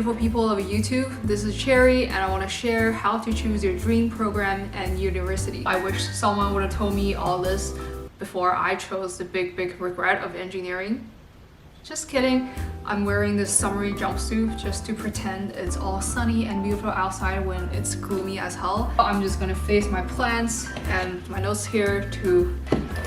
beautiful people of YouTube. This is Cherry and I want to share how to choose your dream program and university. I wish someone would have told me all this before I chose the big regret of engineering. Just kidding. I'm wearing this summery jumpsuit just to pretend it's all sunny and beautiful outside when it's gloomy as hell. I'm just gonna face my plants and my notes here to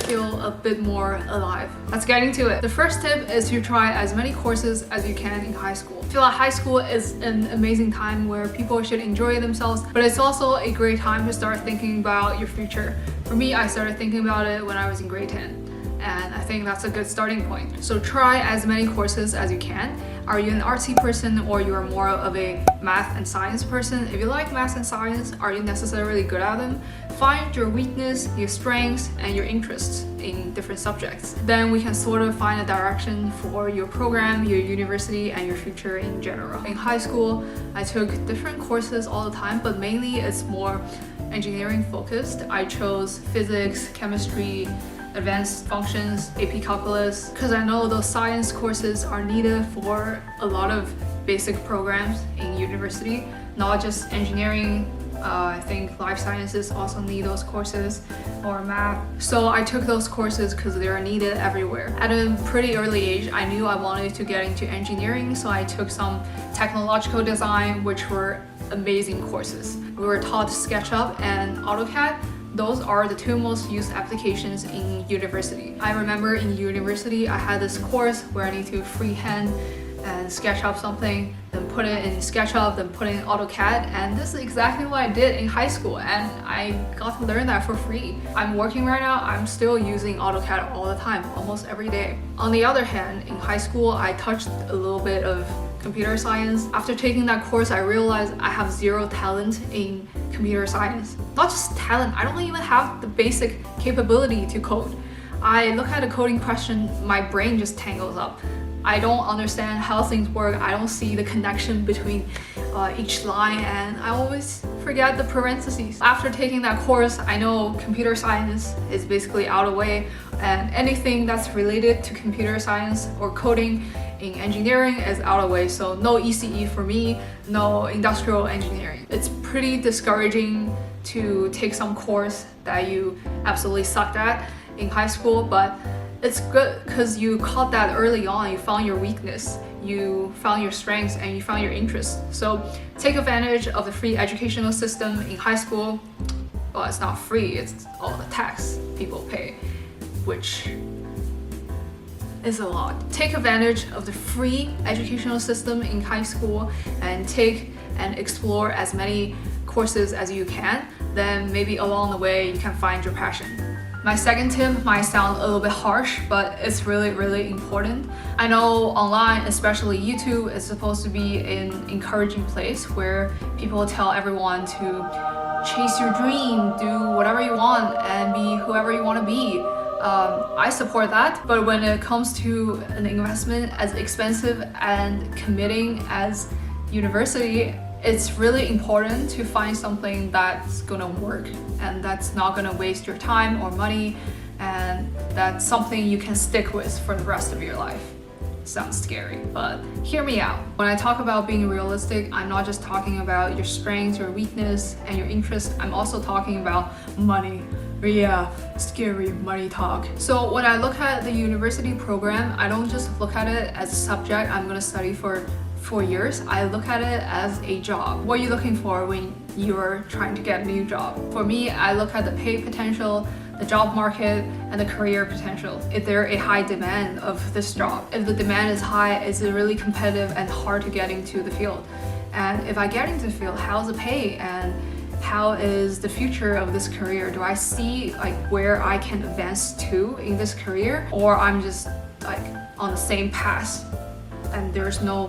feel a bit more alive. Let's get into it. The first tip is to try as many courses as you can in high school. I feel like high school is an amazing time where people should enjoy themselves, but it's also a great time to start thinking about your future. For me, I started thinking about it when I was in grade 10. And I think that's a good starting point. So try as many courses as you can. Are you an artsy person or you're more of a math and science person? If you like math and science, are you necessarily good at them? Find your weakness, your strengths, and your interests in different subjects. Then we can sort of find a direction for your program, your university, and your future in general. In high school, I took different courses all the time, but mainly it's more engineering focused. I chose physics, chemistry, advanced functions, AP calculus, because I know those science courses are needed for a lot of basic programs in university, not just engineering. I think life sciences also need those courses, or math. So I took those courses because they're needed everywhere. At a pretty early age, I knew I wanted to get into engineering, so I took some technological design, which were amazing courses. We were taught SketchUp and AutoCAD. Those are the two most used applications in university. I remember in university, I had this course where I need to freehand and sketch up something, then put it in SketchUp, then put it in AutoCAD, and this is exactly what I did in high school, and I got to learn that for free. I'm working right now, I'm still using AutoCAD all the time, almost every day. On the other hand, in high school, I touched a little bit of computer science. After taking that course, I realized I have zero talent in computer science. Not just talent, I don't even have the basic capability to code. I look at a coding question, my brain just tangles up. I don't understand how things work. I don't see the connection between each line, and I always forget the parentheses. After taking that course, I know computer science is basically out of the way, and anything that's related to computer science or coding in engineering is out of the way. So no ECE for me, no industrial engineering. It's pretty discouraging to take some course that you absolutely sucked at in high school, but it's good because you caught that early on. You found your weakness, you found your strengths, and you found your interests. So take advantage of the free educational system in high school. Well, it's not free, it's all the tax people pay, which is a lot. Take advantage of the free educational system in high school and take and explore as many courses as you can. Then maybe along the way you can find your passion. My second tip might sound a little bit harsh, but it's really important. I know online, especially YouTube, is supposed to be an encouraging place where people tell everyone to chase your dream, do whatever you want, and be whoever you want to be. I support that, but when it comes to an investment as expensive and committing as university, it's really important to find something that's gonna work and that's not gonna waste your time or money, and that's something you can stick with for the rest of your life. Sounds scary, but hear me out. When I talk about being realistic, I'm not just talking about your strengths, your weakness, and your interests. I'm also talking about money. Yeah, scary money talk. So when I look at the university program, I don't just look at it as a subject I'm gonna study for 4 years. I look at it as a job. What are you looking for when you're trying to get a new job? For me, I look at the pay potential, the job market, and the career potential. Is there a high demand of this job? If the demand is high, is it really competitive and hard to get into the field? And if I get into the field, how's the pay? And how is the future of this career? Do I see like where I can advance to in this career? Or I'm just like on the same path and there's no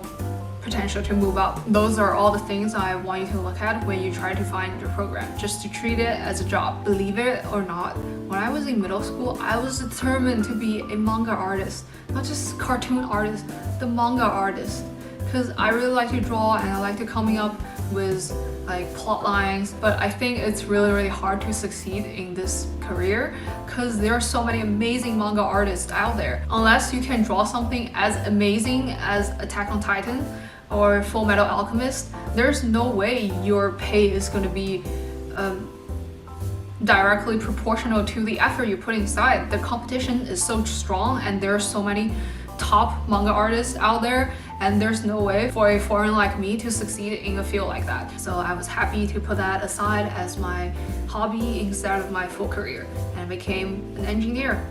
potential to move up. Those are all the things I want you to look at when you try to find your program, just to treat it as a job. Believe it or not, when I was in middle school, I was determined to be a manga artist, not just cartoon artist, the manga artist, because I really like to draw and I like to coming up with like plot lines, but I think it's really hard to succeed in this career because there are so many amazing manga artists out there. Unless you can draw something as amazing as Attack on Titan, or Full Metal Alchemist, there's no way your pay is going to be directly proportional to the effort you put inside. The competition is so strong and there are so many top manga artists out there, and there's no way for a foreigner like me to succeed in a field like that. So I was happy to put that aside as my hobby instead of my full career, and became an engineer.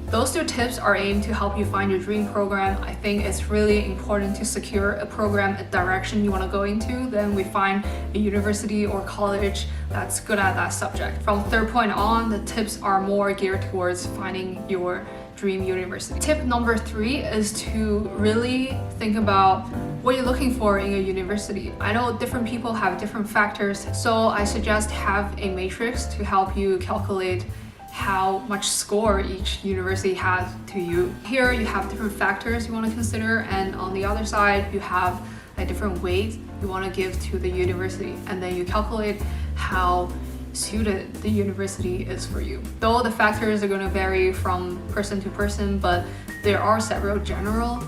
Those 2 tips are aimed to help you find your dream program. I think it's really important to secure a program, a direction you want to go into. Then we find a university or college that's good at that subject. From 3rd point on, the tips are more geared towards finding your dream university. Tip number 3 is to really think about what you're looking for in a university. I know different people have different factors, so I suggest have a matrix to help you calculate how much score each university has to you. Here you have different factors you want to consider, and on the other side you have a different weight you want to give to the university, and then you calculate how suited the university is for you. Though the factors are going to vary from person to person, but there are several general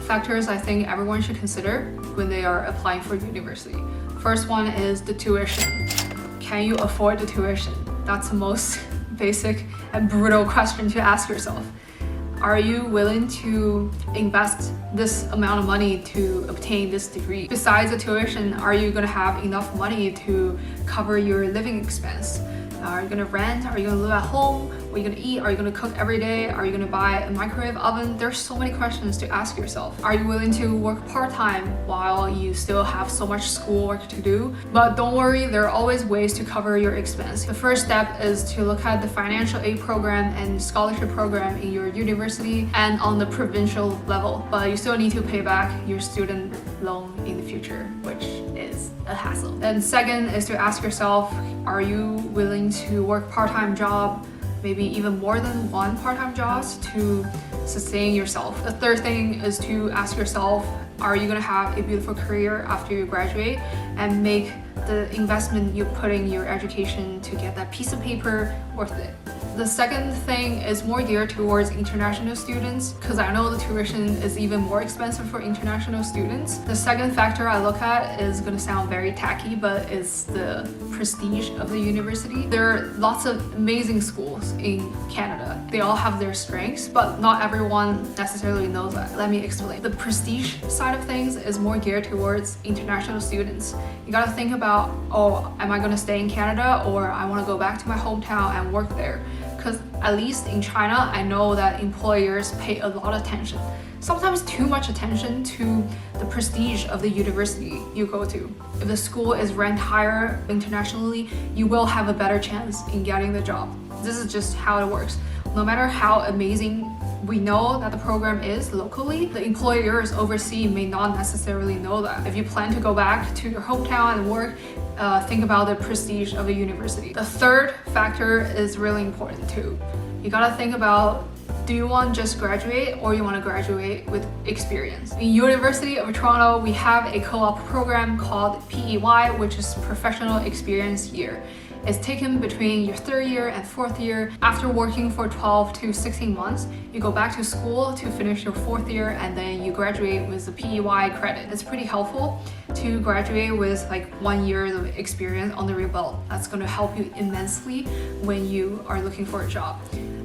factors I think everyone should consider when they are applying for university. First one is the tuition. Can you afford the tuition? That's the most basic and brutal question to ask yourself. Are you willing to invest this amount of money to obtain this degree? Besides the tuition, are you going to have enough money to cover your living expense? Are you going to rent? Are you going to live at home? What are you going to eat? Are you going to cook every day? Are you going to buy a microwave oven? There's so many questions to ask yourself. Are you willing to work part-time while you still have so much schoolwork to do? But don't worry, there are always ways to cover your expense. The first step is to look at the financial aid program and scholarship program in your university and on the provincial level. But you still need to pay back your student loan in the future, which is a hassle. And second is to ask yourself, are you willing to work part-time job, maybe even more than one part-time jobs to sustain yourself? The third thing is to ask yourself, are you going to have a beautiful career after you graduate and make the investment you put in your education to get that piece of paper worth it? The second thing is more geared towards international students, because I know the tuition is even more expensive for international students. The second factor I look at is going to sound very tacky, but it's the prestige of the university. There are lots of amazing schools in Canada. They all have their strengths, but not everyone necessarily knows that. Let me explain. The prestige side of things is more geared towards international students. You gotta think about, oh, am I gonna stay in Canada, or I wanna go back to my hometown and work there? Because at least in China, I know that employers pay a lot of attention, sometimes too much attention, to the prestige of the university you go to. If the school is ranked higher internationally, you will have a better chance in getting the job. This is just how it works. No matter how amazing we know that the program is locally, the employers overseas may not necessarily know that. If you plan to go back to your hometown and work, think about the prestige of the university. The third factor is really important too. You gotta think about, do you want to just graduate, or you want to graduate with experience? In University of Toronto, we have a co-op program called PEY, which is Professional Experience Year. It's taken between your 3rd year and 4th year. After working for 12 to 16 months, you go back to school to finish your 4th year, and then you graduate with the PEY credit. It's pretty helpful to graduate with like 1 year of experience under your belt. That's going to help you immensely when you are looking for a job.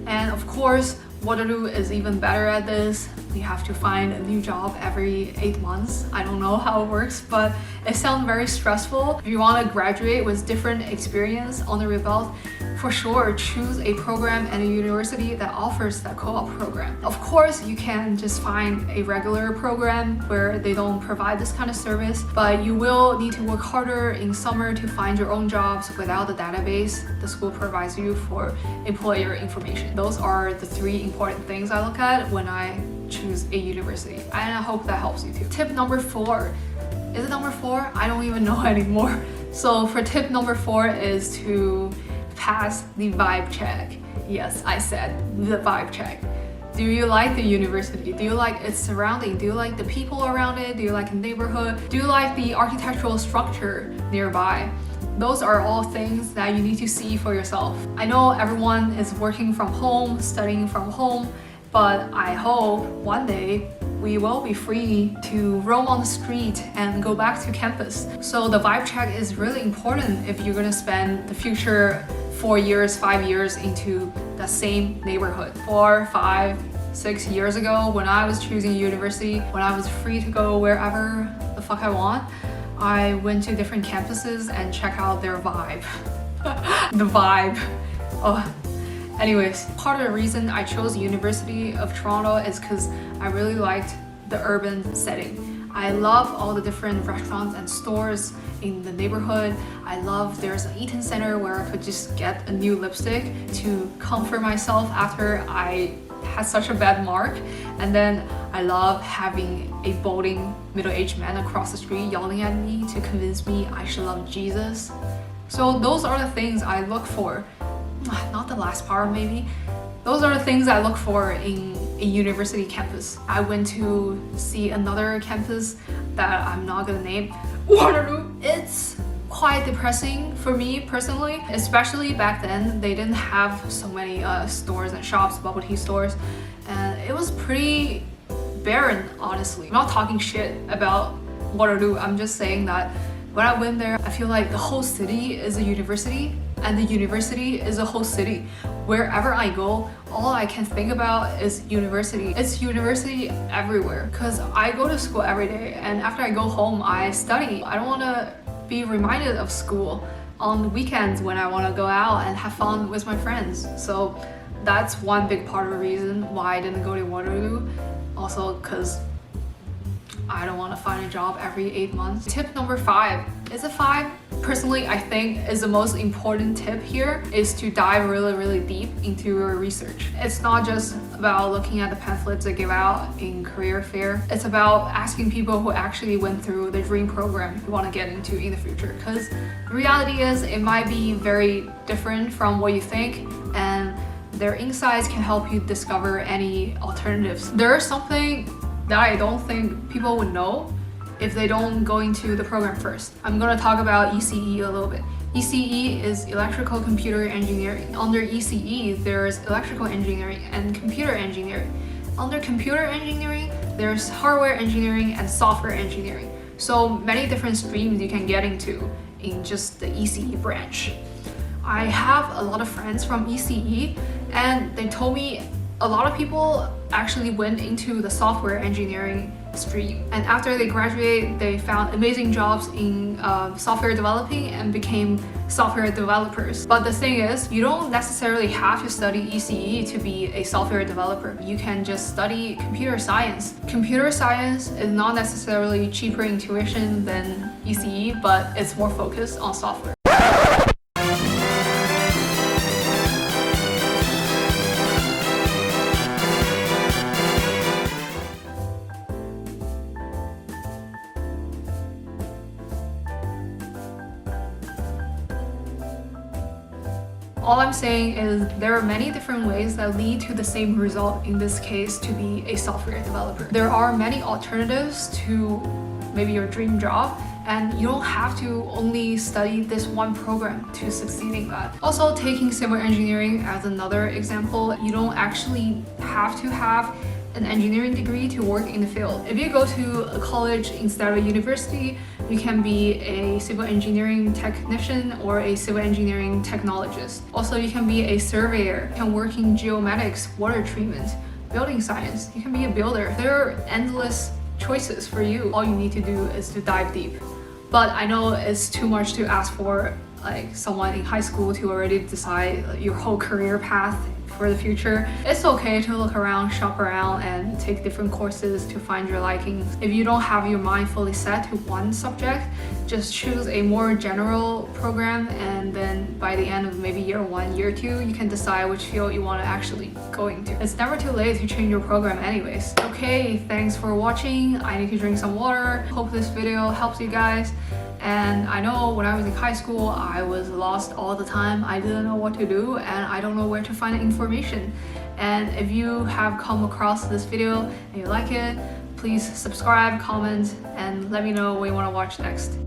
And of course, Waterloo is even better at this. You have to find a new job every 8 months. I don't know how it works, but it sounds very stressful. If you want to graduate with different experience under your belt, for sure choose a program and a university that offers that co-op program. Of course, you can just find a regular program where they don't provide this kind of service, but you will need to work harder in summer to find your own jobs without the database the school provides you for employer information. Those are the 3 important things I look at when I choose a university, and I hope that helps you too. Tip number 4. Is it number 4? I don't even know anymore. So for tip number 4 is to pass the vibe check. Yes, I said the vibe check. Do you like the university? Do you like its surrounding? Do you like the people around it? Do you like the neighborhood? Do you like the architectural structure nearby? Those are all things that you need to see for yourself. I know everyone is working from home, studying from home, but I hope one day we will be free to roam on the street and go back to campus. So the vibe check is really important if you're gonna spend the future 4 years, 5 years into the same neighborhood. 4, 5, 6 years ago, when I was choosing university, when I was free to go wherever the fuck I want, I went to different campuses and check out their vibe. The vibe. Oh. Anyways, part of the reason I chose University of Toronto is because I really liked the urban setting. I love all the different restaurants and stores in the neighborhood. I love there's an Eaton Center where I could just get a new lipstick to comfort myself after I had such a bad mark. And then I love having a balding middle-aged man across the street yelling at me to convince me I should love Jesus. So those are the things I look for. Not the last part maybe. Those are the things I look for in a university campus. I went to see another campus that I'm not gonna name, Waterloo. It's quite depressing for me personally, especially back then. They didn't have so many stores and shops, bubble tea stores, and it was pretty barren, honestly. I'm not talking shit about Waterloo, I'm just saying that when I went there, I feel like the whole city is a university and the university is a whole city. Wherever I go, all I can think about is university. It's university everywhere because I go to school every day, and after I go home, I study. I don't want to be reminded of school on weekends when I want to go out and have fun with my friends. So that's one big part of the reason why I didn't go to Waterloo. Also because I don't want to find a job every 8 months. Tip number 5. Is it 5? Personally, I think is the most important tip here is to dive really deep into your research. It's not just about looking at the pamphlets they give out in career fair. It's about asking people who actually went through the dream program you want to get into in the future. Because the reality is it might be very different from what you think, and their insights can help you discover any alternatives. There's something that I don't think people would know if they don't go into the program first. I'm gonna talk about ECE a little bit. ECE is Electrical Computer Engineering. Under ECE, there's Electrical Engineering and Computer Engineering. Under Computer Engineering, there's Hardware Engineering and Software Engineering. So many different streams you can get into in just the ECE branch. I have a lot of friends from ECE and they told me a lot of people actually went into the software engineering stream, and after they graduate they found amazing jobs in software developing and became software developers. But the thing is, you don't necessarily have to study ECE to be a software developer. You can just study computer science. Computer science is not necessarily cheaper in tuition than ECE, but it's more focused on software. All I'm saying is there are many different ways that lead to the same result, in this case to be a software developer. There are many alternatives to maybe your dream job, and you don't have to only study this one program to succeed in that. Also, taking civil engineering as another example, you don't actually have to have an engineering degree to work in the field. If you go to a college instead of a university, you can be a civil engineering technician or a civil engineering technologist. Also, you can be a surveyor, you can work in geomatics, water treatment, building science, you can be a builder. There are endless choices for you. All you need to do is to dive deep. But I know it's too much to ask for like someone in high school to already decide your whole career path for the future. It's okay to look around, shop around, and take different courses to find your liking. If you don't have your mind fully set to one subject, just choose a more general program, and then by the end of maybe year 1, year 2, you can decide which field you want to actually go into. It's never too late to change your program anyways. Okay, thanks for watching. I need to drink some water. Hope this video helps you guys. And I know when I was in high school, I was lost all the time. I didn't know what to do, and I don't know where to find information. And if you have come across this video and you like it, please subscribe, comment, and let me know what you want to watch next.